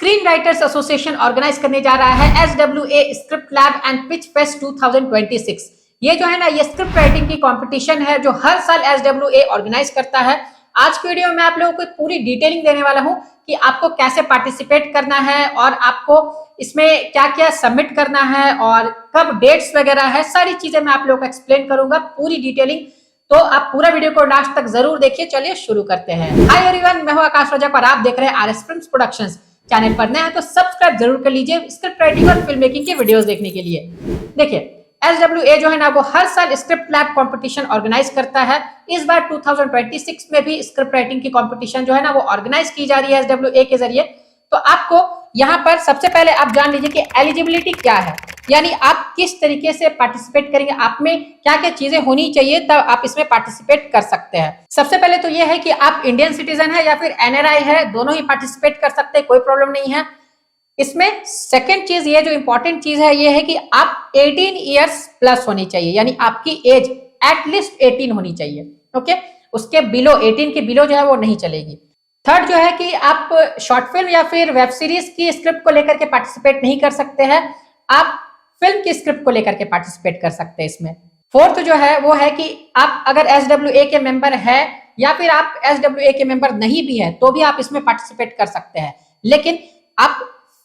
Screen writers association organise करने जा रहा है SWA script lab and pitch fest 2026। ये जो है ना, ये स्क्रिप्ट राइटिंग की कंपटीशन है जो हर साल SWA ऑर्गेनाइज करता है। आज की वीडियो में आप लोगों को पूरी डिटेलिंग देने वाला हूं कि आपको कैसे पार्टिसिपेट करना है और आपको इसमें क्या क्या सबमिट करना है और कब डेट्स वगैरह है, सारी चीजें मैं आप लोगों को एक्सप्लेन करूंगा पूरी डिटेलिंग। तो आप पूरा वीडियो को लास्ट तक जरूर देखिए। चलिए शुरू करते हैं। हाय एवरीवन, मैं हूं आकाश रजक और आप देख रहे हैं RS फिल्म्स प्रोडक्शंस। चैनल पर नए हैं तो सब्सक्राइब जरूर कर लीजिए स्क्रिप्ट राइटिंग और फिल्म मेकिंग के वीडियोस देखने के लिए। देखिए, SWA जो है ना, वो हर साल स्क्रिप्ट लैब कंपटीशन ऑर्गेनाइज करता है। इस बार 2026 में भी स्क्रिप्ट राइटिंग की कंपटीशन जो है ना, वो ऑर्गेनाइज की जा रही है SWA के जरिए। तो आपको यहाँ पर सबसे पहले आप जान लीजिए कि एलिजिबिलिटी क्या है, यानी आप किस तरीके से पार्टिसिपेट करेंगे, आप में क्या क्या चीजें होनी चाहिए तब आप इसमें पार्टिसिपेट कर सकते हैं। सबसे पहले तो ये है कि आप इंडियन सिटीजन है या फिर NRI है, दोनों ही पार्टिसिपेट कर सकते हैं, कोई प्रॉब्लम नहीं है इसमें। सेकेंड चीज, ये जो इंपॉर्टेंट चीज है ये है कि आप 18 ईयर्स प्लस होनी चाहिए, यानी आपकी एज एटलीस्ट 18 होनी चाहिए। ओके, उसके बिलो 18 के बिलो जो है वो नहीं चलेगी। थर्ड जो है कि आप शॉर्ट फिल्म या फिर वेब सीरीज की स्क्रिप्ट को लेकर के पार्टिसिपेट नहीं कर सकते हैं, आप फिल्म की स्क्रिप्ट को लेकर के पार्टिसिपेट कर सकते हैं इसमें। फोर्थ जो है वो है कि आप अगर SWA के मेंबर है या फिर आप SWA के मेंबर नहीं भी है तो भी आप इसमें पार्टिसिपेट कर सकते हैं। लेकिन आप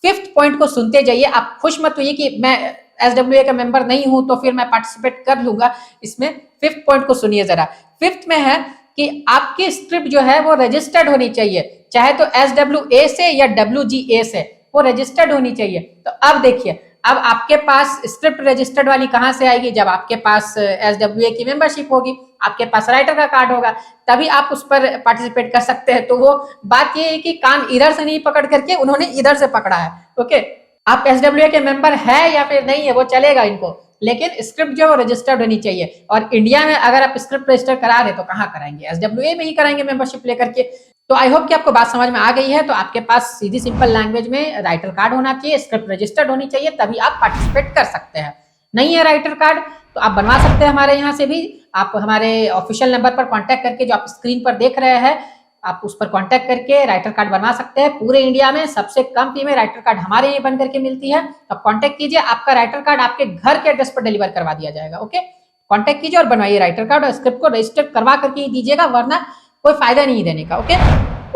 फिफ्थ पॉइंट को सुनते जाइए, आप खुश मत होइए कि मैं SWA का मेंबर नहीं हूं तो फिर मैं पार्टिसिपेट कर लूंगा इसमें। फिफ्थ पॉइंट को सुनिए जरा। फिफ्थ में है कि आपकी स्क्रिप्ट जो है वो रजिस्टर्ड होनी चाहिए, चाहे तो SWA से या WGA से, वो रजिस्टर्ड होनी चाहिए। तो अब देखिए, अब आपके पास स्क्रिप्ट रजिस्टर्ड वाली कहां से आएगी? जब आपके पास SWA की मेंबरशिप होगी, आपके पास राइटर का कार्ड होगा, तभी आप उस पर पार्टिसिपेट कर सकते हैं। तो वो बात ये है कि कान इधर से नहीं पकड़ करके उन्होंने इधर से पकड़ा है। ओके, आप SWA के मेंबर है या फिर नहीं है वो चलेगा इनको, लेकिन स्क्रिप्ट जो रजिस्टर्ड होनी चाहिए। और इंडिया में अगर आप स्क्रिप्ट रजिस्टर करा रहे तो कहाँ कराएंगे? SWA में ही कराएंगे मेंबरशिप लेकर के। तो आई होप कि आपको बात समझ में आ गई है। तो आपके पास सीधी सिंपल लैंग्वेज में राइटर कार्ड होना चाहिए, स्क्रिप्ट रजिस्टर्ड होनी चाहिए, तभी आप पार्टिसिपेट कर सकते हैं। नहीं है राइटर कार्ड तो आप बनवा सकते हैं हमारे यहाँ से भी। आप हमारे ऑफिशियल नंबर पर कांटेक्ट करके, जो आप स्क्रीन पर देख रहे हैं, आप उस पर कांटेक्ट करके राइटर कार्ड बनवा सकते हैं। पूरे इंडिया में सबसे कम फी में राइटर कार्ड हमारे यहाँ बन करके मिलती है। आप कांटेक्ट कीजिए, आपका राइटर कार्ड आपके घर के एड्रेस पर डिलीवर करवा दिया जाएगा। ओके, कांटेक्ट कीजिए और बनवाइए राइटर कार्ड और स्क्रिप्ट को रजिस्टर करवा करके ही दीजिएगा, वरना कोई फायदा नहीं देने का। ओके,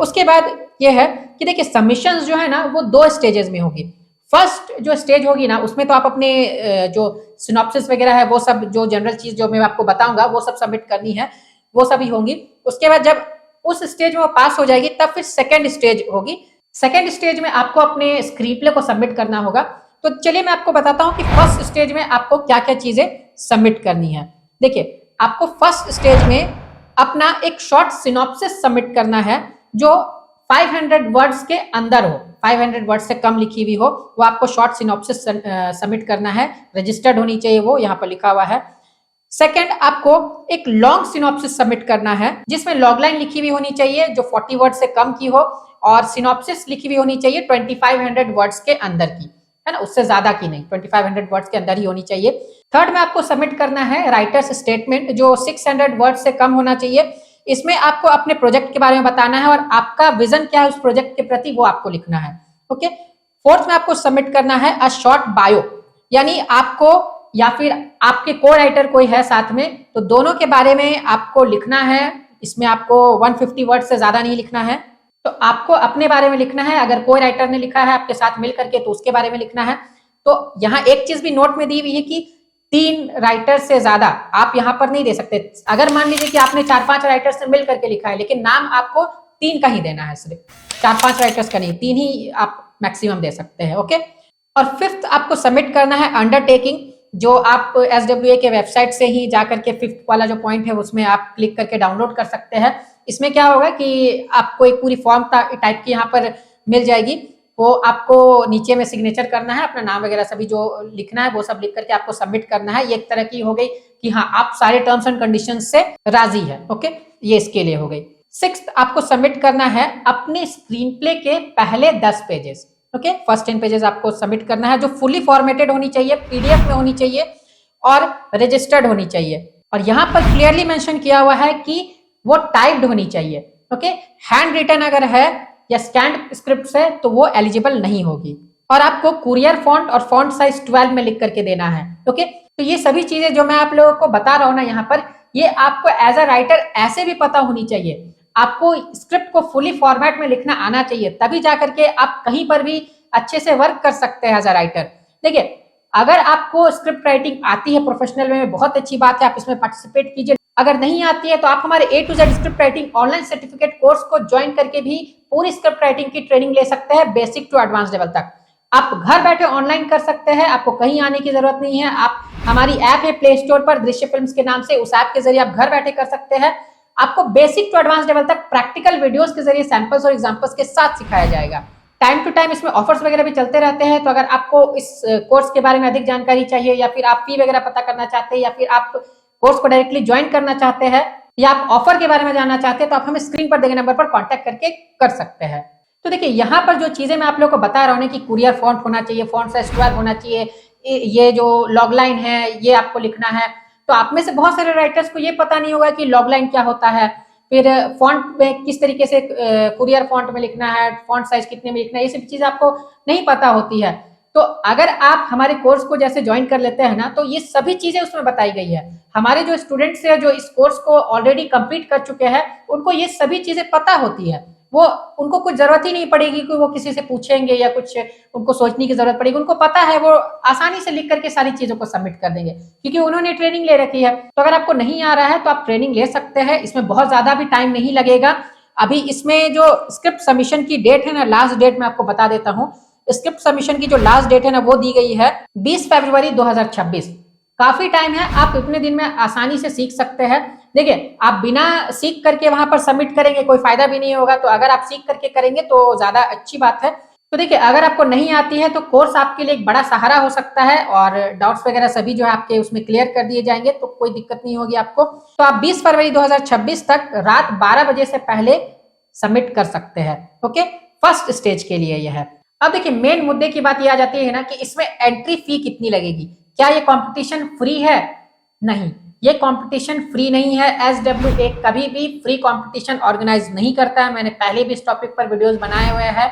उसके बाद ये है कि देखिए, सबमिशंस जो है ना वो 2 स्टेजेस में होगी। फर्स्ट जो स्टेज होगी ना, उसमें तो आप अपने जो सिनॉप्सिस वगैरह है वो सब, जो जनरल चीज जो मैं आपको बताऊंगा वो सब सबमिट करनी है, वो सभी होंगी। उसके बाद जब उस स्टेज में वो पास हो जाएगी तब फिर सेकेंड स्टेज होगी। सेकेंड स्टेज में आपको अपने स्क्रीन प्ले को सबमिट करना होगा। तो चलिए मैं आपको बताता हूँ कि फर्स्ट स्टेज में आपको क्या क्या चीजें सबमिट करनी है। देखिए, आपको फर्स्ट स्टेज में अपना एक शॉर्ट सिनॉप्सिस सबमिट करना है जो 500 वर्ड्स के अंदर हो, 500 वर्ड से कम लिखी हुई हो, वो आपको शॉर्ट सिनॉप्सिस सबमिट करना है। रजिस्टर्ड होनी चाहिए, वो यहाँ पर लिखा हुआ है। सेकेंड, आपको एक लॉन्ग सिनॉप्सिस सबमिट करना है जिसमें लॉग लाइन लिखी हुई होनी चाहिए जो 40 वर्ड से कम की हो, और सिनॉप्सिस लिखी हुई होनी चाहिए 2500 वर्ड्स के अंदर की, है ना, उससे ज्यादा की नहीं, 2500 वर्ड्स के अंदर ही होनी चाहिए। थर्ड में आपको सबमिट करना है राइटर्स स्टेटमेंट जो 600 वर्ड से कम होना चाहिए। इसमें आपको अपने प्रोजेक्ट के बारे में बताना है और आपका विजन क्या है उस प्रोजेक्ट के प्रति, वो आपको लिखना है। ओके, फोर्थ में आपको सबमिट करना है अ शॉर्ट बायो, यानी आपको या फिर आपके को राइटर कोई है साथ में, तो दोनों के बारे में आपको लिखना है। इसमें आपको 150 वर्ड से ज्यादा नहीं लिखना है। तो आपको अपने बारे में लिखना है, अगर कोई राइटर ने लिखा है आपके साथ मिल करके तो उसके बारे में लिखना है। तो यहाँ एक चीज भी नोट में दी हुई है कि 3 राइटर से ज्यादा आप यहाँ पर नहीं दे सकते। अगर मान लीजिए कि आपने 4-5 राइटर से मिल करके लिखा है, लेकिन नाम आपको 3 का ही देना है, सिर्फ 4-5 राइटर्स का नहीं, 3 ही आप मैक्सिमम दे सकते हैं। ओके, और फिफ्थ आपको सबमिट करना है अंडरटेकिंग, जो आप SWA के वेबसाइट से ही जाकर के फिफ्थ वाला जो पॉइंट है उसमें आप क्लिक करके डाउनलोड कर सकते हैं। इसमें क्या होगा कि आपको एक पूरी फॉर्म टाइप की यहाँ पर मिल जाएगी, वो आपको नीचे में सिग्नेचर करना है, अपना नाम वगैरह सभी जो लिखना है वो सब लिख करके आपको सबमिट करना है। ये एक तरह की हो गई कि हाँ, आप सारे टर्म्स एंड कंडीशंस से राजी है। ओके, ये इसके लिए हो गई। सिक्स्थ, आपको सबमिट करना है अपने स्क्रीन प्ले के पहले 10 पेजेस। ओके, फर्स्ट 10 पेजेस आपको सबमिट करना है, जो फुली फॉर्मेटेड होनी चाहिए, PDF में होनी चाहिए और रजिस्टर्ड होनी चाहिए। और यहाँ पर क्लियरली मेंशन किया हुआ है कि वो टाइप्ड होनी चाहिए। ओके, हैंड रिटन अगर है या स्कैंड स्क्रिप्ट है तो वो एलिजिबल नहीं होगी। और आपको कुरियर फॉन्ट और फॉन्ट साइज 12 में लिख करके देना है। ओके, तो ये सभी चीजें जो मैं आप लोगों को बता रहा हूं ना यहाँ पर, ये आपको एज अ राइटर ऐसे भी पता होनी चाहिए। आपको स्क्रिप्ट को फुली फॉर्मेट में लिखना आना चाहिए, तभी जाकर के आप कहीं पर भी अच्छे से वर्क कर सकते हैं एज अ राइटर। देखिए, अगर आपको स्क्रिप्ट राइटिंग आती है प्रोफेशनल में, बहुत अच्छी बात है, आप इसमें पार्टिसिपेट कीजिए। अगर नहीं आती है तो आप हमारे A to Z script writing online certificate course को ज्वाइन करके भी पूरी स्क्रिप्ट राइटिंग की ट्रेनिंग ले सकते हैं, बेसिक टू एडवांस लेवल तक। आप घर बैठे ऑनलाइन कर सकते हैं, आपको कहीं आने की जरूरत नहीं है। आप हमारी ऐप है प्ले स्टोर पर दृश्य फिल्म्स के नाम से, उस ऐप के जरिए आप घर बैठे कर सकते हैं। आपको बेसिक टू एडवांस लेवल तक प्रैक्टिकल वीडियोस के जरिए सैंपल्स और एग्जांपल्स के साथ सिखाया जाएगा। टाइम टू टाइम इसमें ऑफर्स वगैरह भी चलते रहते हैं। तो अगर आपको इस कोर्स के बारे में अधिक जानकारी चाहिए, या फिर आप फी वगैरह पता करना चाहते हैं, या फिर आप कोर्स को डायरेक्टली ज्वाइन करना चाहते हैं, या आप ऑफर के बारे में जानना चाहते हैं, तो आप हमें स्क्रीन पर दिए नंबर पर कॉन्टैक्ट करके कर सकते हैं। तो देखिए, यहाँ पर जो चीजें मैं आप लोगों को बता रहा हूँ कि कुरियर फॉन्ट होना चाहिए, फॉन्ट साइज 12 होना चाहिए, ये जो लॉग लाइन है ये आपको लिखना है। तो आप में से बहुत सारे राइटर्स को ये पता नहीं होगा कि लॉग लाइन क्या होता है, फिर फॉन्ट में किस तरीके से कुरियर फॉन्ट में लिखना है, फॉन्ट साइज कितने में लिखना है, ये सब चीजें आपको नहीं पता होती है। तो अगर आप हमारे कोर्स को जैसे ज्वाइन कर लेते हैं ना, तो ये सभी चीजें उसमें बताई गई है। हमारे जो स्टूडेंट्स हैं जो इस कोर्स को ऑलरेडी कंप्लीट कर चुके हैं, उनको ये सभी चीजें पता होती है। वो उनको कुछ जरूरत ही नहीं पड़ेगी कि वो किसी से पूछेंगे या कुछ उनको सोचने की जरूरत पड़ेगी। उनको पता है, वो आसानी से लिख करके सारी चीजों को सबमिट कर देंगे, क्योंकि उन्होंने ट्रेनिंग ले रखी है। तो अगर आपको नहीं आ रहा है तो आप ट्रेनिंग ले सकते हैं, इसमें बहुत ज्यादा भी टाइम नहीं लगेगा। अभी इसमें जो स्क्रिप्ट सबमिशन की डेट है ना, लास्ट डेट मैं आपको बता देता हूँ। स्क्रिप्ट सबमिशन की जो लास्ट डेट है ना, वो दी गई है 20 फरवरी 2026। काफी टाइम है, आप इतने दिन में आसानी से सीख सकते हैं। देखिए, आप बिना सीख करके वहां पर सबमिट करेंगे कोई फायदा भी नहीं होगा। तो अगर आप सीख करके करेंगे तो ज्यादा अच्छी बात है। तो देखिए, अगर आपको नहीं आती है तो कोर्स आपके लिए एक बड़ा सहारा हो सकता है, और डाउट्स वगैरह सभी जो है आपके उसमें क्लियर कर दिए जाएंगे, तो कोई दिक्कत नहीं होगी आपको। तो आप 20 फरवरी 2026 तक रात 12 बजे से पहले सबमिट कर सकते हैं। ओके, फर्स्ट स्टेज के लिए यह है। अब देखिए, मेन मुद्दे की बात यह आ जाती है ना कि इसमें एंट्री फी कितनी लगेगी। क्या ये कंपटीशन फ्री है? नहीं, ये कंपटीशन फ्री नहीं है। SWA कभी भी फ्री कंपटीशन ऑर्गेनाइज नहीं करता है। मैंने पहले भी इस टॉपिक पर वीडियोस बनाए हुए हैं।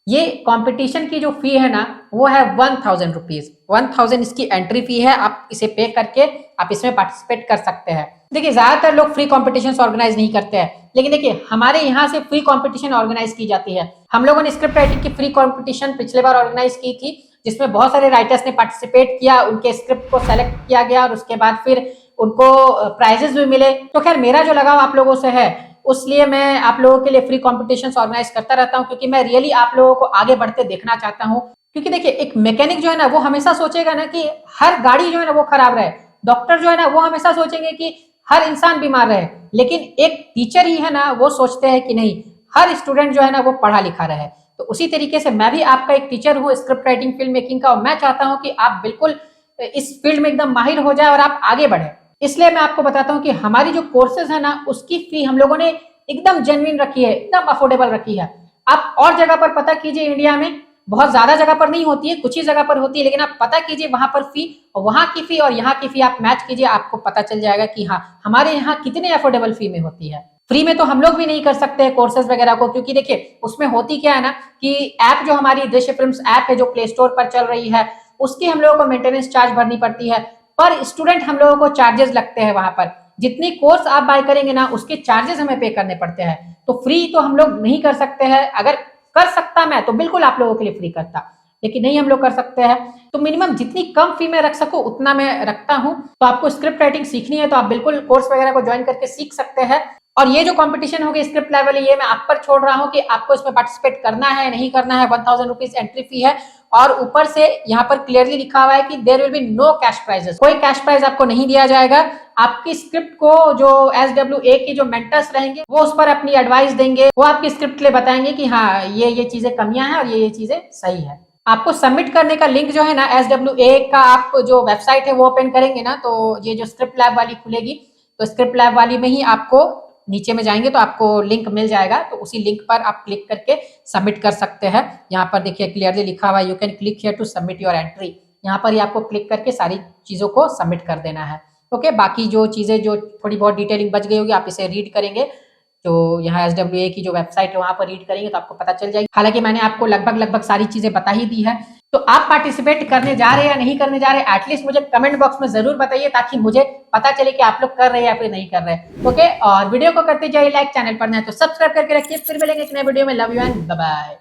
ये कंपटीशन की जो फी है ना, वो है 1000 रुपीज। 1000 इसकी एंट्री फी है। आप इसे पे करके आप इसमें पार्टिसिपेट कर सकते हैं। देखिए, ज्यादातर लोग फ्री कॉम्पिटिशन ऑर्गेनाइज नहीं करते हैं, लेकिन देखिए हमारे यहाँ से फ्री कॉम्पिटिशन ऑर्गेनाइज की जाती है। हम लोगों ने स्क्रिप्ट राइटिंग की फ्री कॉम्पिटिशन पिछले बार ऑर्गेनाइज की थी, जिसमें बहुत सारे राइटर्स ने पार्टिसिपेट किया। उनके स्क्रिप्ट को सेलेक्ट किया गया और उसके बाद फिर उनको प्राइजेस भी मिले। तो खैर, मेरा जो लगाव आप लोगों से है, उसलिए मैं आप लोगों के लिए फ्री कॉम्पिटिशन ऑर्गेनाइज करता रहता हूँ, क्योंकि मैं रियली आप लोगों को आगे बढ़ते देखना चाहता हूँ। क्योंकि देखिए, एक मैकेनिक जो है ना, वो हमेशा सोचेगा ना कि हर गाड़ी जो है ना वो खराब रहे। डॉक्टर जो है ना, वो हमेशा सोचेंगे कि हर इंसान बीमार रहे। लेकिन एक टीचर ही है ना, वो सोचते हैं कि नहीं, हर स्टूडेंट जो है ना वो पढ़ा लिखा रहे। तो उसी तरीके से मैं भी आपका एक टीचर हूँ स्क्रिप्ट राइटिंग फिल्म मेकिंग का, और मैं चाहता हूँ कि आप बिल्कुल इस फील्ड में एकदम माहिर हो जाए और आप आगे बढ़े। इसलिए मैं आपको बताता हूँ कि हमारी जो कोर्सेज है ना, उसकी फी हम लोगों ने एकदम जेन्युइन रखी है, एकदम अफोर्डेबल रखी है। आप और जगह पर पता कीजिए, इंडिया में बहुत ज्यादा जगह पर नहीं होती है, कुछ ही जगह पर होती है, लेकिन आप पता कीजिए वहां पर फी, और वहां की फी और यहाँ की फी आप मैच कीजिए, आपको पता चल जाएगा कि हाँ, हमारे यहाँ कितने अफोर्डेबल फी में होती है। फ्री में तो हम लोग भी नहीं कर सकते कोर्सेज वगैरह को, क्योंकि देखिए उसमें होती क्या है ना कि ऐप जो हमारी दृश्य फिल्म्स ऐप है जो प्ले स्टोर पर चल रही है, उसकी हम लोगों को मेंटेनेंस चार्ज भरनी पड़ती है। पर स्टूडेंट हम लोगों को चार्जेस लगते हैं वहां पर। जितनी कोर्स आप बाय करेंगे ना, उसके चार्जेस हमें पे करने पड़ते हैं। तो फ्री तो हम लोग नहीं कर सकते हैं। अगर कर सकता मैं तो बिल्कुल आप लोगों के लिए फ्री करता, लेकिन नहीं हम लोग कर सकते हैं। तो मिनिमम जितनी कम फी में रख सकूं उतना मैं रखता हूं। तो आपको स्क्रिप्ट राइटिंग सीखनी है तो आप बिल्कुल कोर्स वगैरह को ज्वाइन करके सीख सकते हैं। और ये जो कंपटीशन होगी स्क्रिप्ट लेवल, ये मैं आप पर छोड़ रहा हूं कि आपको इसमें पार्टिसिपेट करना है नहीं करना है। 1000 रुपीज एंट्री फी है, और ऊपर से यहाँ पर क्लियरली लिखा हुआ है कि there will be no cash prizes. कोई कैश प्राइज आपको नहीं दिया जाएगा। आपकी स्क्रिप्ट को जो SWA की जो मेंटर्स रहेंगे वो उस पर अपनी एडवाइस देंगे। वो आपकी स्क्रिप्ट के लिए बताएंगे कि हाँ, ये चीजें कमियां हैं और ये चीजें सही है। आपको सबमिट करने का लिंक जो है ना, SWA का आप जो वेबसाइट है वो ओपन करेंगे ना, तो ये जो स्क्रिप्ट लैब वाली खुलेगी, तो स्क्रिप्ट लैब वाली में ही आपको नीचे में जाएंगे तो आपको लिंक मिल जाएगा। तो उसी लिंक पर आप क्लिक करके सबमिट कर सकते हैं। यहाँ पर देखिए क्लियरली लिखा हुआ है, you can click here to submit your entry. यहाँ पर ही आपको क्लिक करके सारी चीजों को सबमिट कर देना है। ओके, बाकी जो चीजें जो थोड़ी बहुत डिटेलिंग बच गई होगी आप इसे रीड करेंगे जो यहाँ SWA की जो वेबसाइट है वहां पर रीड करेंगे तो आपको पता चल जाएगी। हालांकि मैंने आपको लगभग सारी चीजें बता ही दी है। तो आप पार्टिसिपेट करने जा रहे हैं या नहीं करने जा रहे, एटलीस्ट मुझे कमेंट बॉक्स में जरूर बताइए, ताकि मुझे पता चले कि आप लोग कर रहे हैं या फिर नहीं कर रहे। ओके, और वीडियो को करते जाइए लाइक, चैनल पर नए तो सब्सक्राइब करके रखिए। फिर मिलेंगे एक नए वीडियो में। Love you and bye bye.